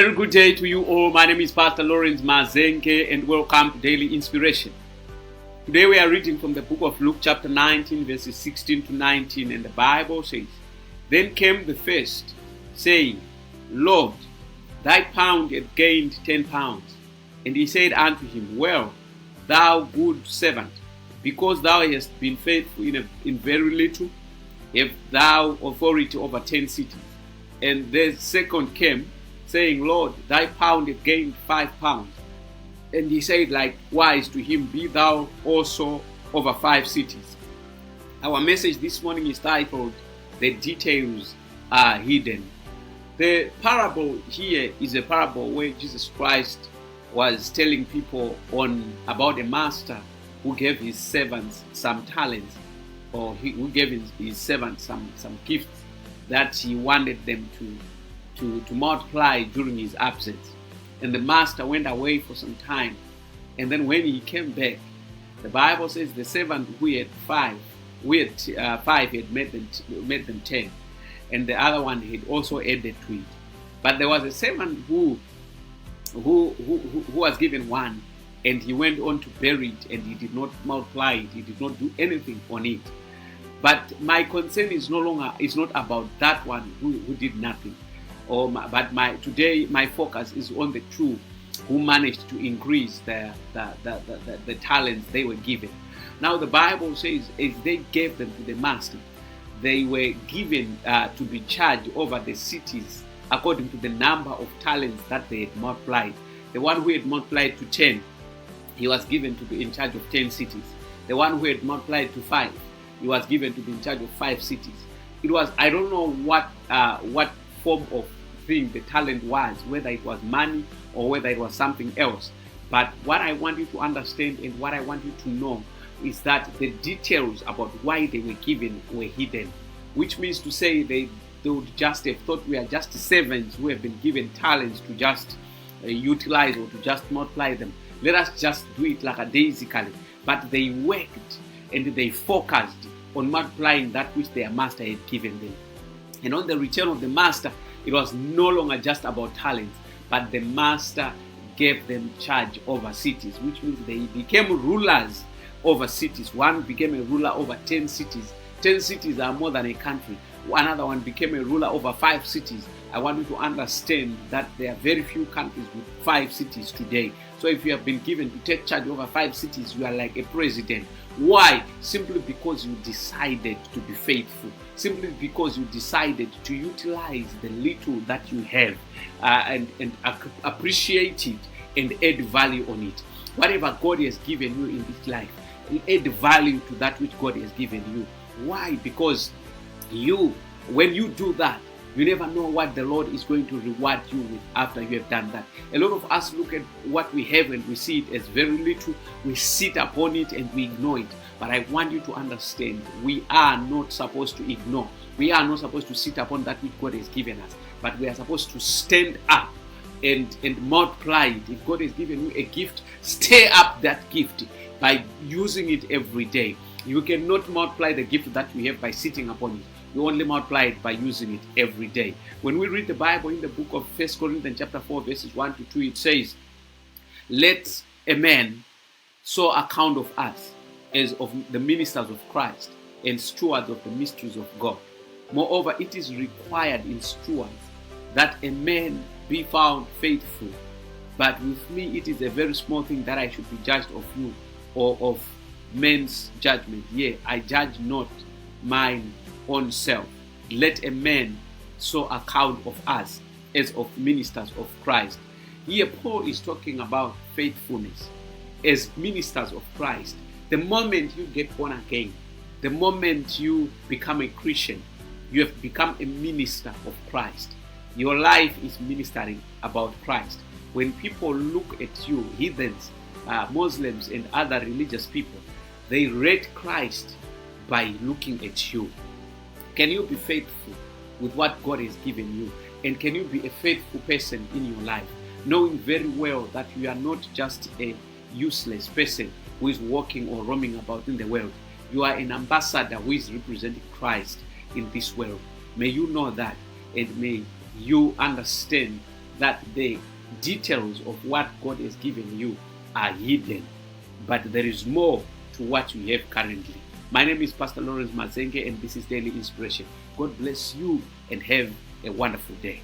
very good day to you all. My name is Pastor Lawrence Mazenge and welcome to Daily Inspiration. Today we are reading from the book of Luke chapter 19 verses 16 to 19, and the Bible says, Then came the first, saying, Lord, thy pound hath gained 10 pounds. And he said unto him, Well, thou good servant, because thou hast been faithful in very little, have thou authority over 10 cities. And the second came, saying, Lord, thy pound hath gained 5 pounds. And he said likewise to him, Be thou also over 5 cities. Our message this morning is titled, The Details Are Hidden. The parable here is a parable where Jesus Christ was telling people about a master who gave his servants some talents, or who gave his servants some gifts that he wanted them to multiply during his absence. And the master went away for some time, and then when he came back, the Bible says the servant who had five had made them 10, and the other one had also added to it. But there was a servant who was given 1, and he went on to bury it, and he did not multiply it, he did not do anything on it. But my concern is not about that one who did nothing. Today my focus is on the two who managed to increase the talents they were given. Now the Bible says, as they gave them to the master, they were given to be charged over the cities according to the number of talents that they had multiplied. The one who had multiplied to 10, he was given to be in charge of 10 cities. The one who had multiplied to 5, he was given to be in charge of 5 cities. It was, I don't know what form of thing the talent was, whether it was money or whether it was something else. But what I want you to understand and what I want you to know is that the details about why they were given were hidden, which means to say they would just have thought we are just servants who have been given talents to just utilize or to just multiply them. Let us just do it lackadaisically. But they worked and they focused on multiplying that which their master had given them. And on the return of the master, it was no longer just about talents, but the master gave them charge over cities, which means they became rulers over cities. One became a ruler over 10 cities. 10 cities are more than a country. Another one became a ruler over 5 cities. I want you to understand that there are very few countries with 5 cities today. So if you have been given to take charge over 5 cities, you are like a president. Why? Simply because you decided to be faithful. Simply because you decided to utilize the little that you have and appreciate it and add value on it. Whatever God has given you in this life, add value to that which God has given you. Why? Because when you do that, you never know what the Lord is going to reward you with after you have done that. A lot of us look at what we have and we see it as very little. We sit upon it and we ignore it. But I want you to understand, we are not supposed to ignore. We are not supposed to sit upon that which God has given us. But we are supposed to stand up and multiply it. If God has given you a gift, stir up that gift by using it every day. You cannot multiply the gift that you have by sitting upon it. You only multiply it by using it every day. When we read the Bible in the book of 1 Corinthians chapter 4 verses 1 to 2, it says, Let a man so account of us as of the ministers of Christ and stewards of the mysteries of God. Moreover, it is required in stewards that a man be found faithful. But with me it is a very small thing that I should be judged of you or of men's judgment. Yea, I judge not mine own self. Let a man so account of us as of ministers of Christ. Here Paul is talking about faithfulness as ministers of Christ. The moment you get born again, the moment you become a Christian, you have become a minister of Christ. Your life is ministering about Christ. When people look at you, heathens, Muslims and other religious people, they rate Christ by looking at you. Can you be faithful with what God has given you? And can you be a faithful person in your life, knowing very well that you are not just a useless person who is walking or roaming about in the world. You are an ambassador who is representing Christ in this world. May you know that, and may you understand that the details of what God has given you are hidden, but there is more to what you have currently. My name is Pastor Lawrence Mazenge, and this is Daily Inspiration. God bless you and have a wonderful day.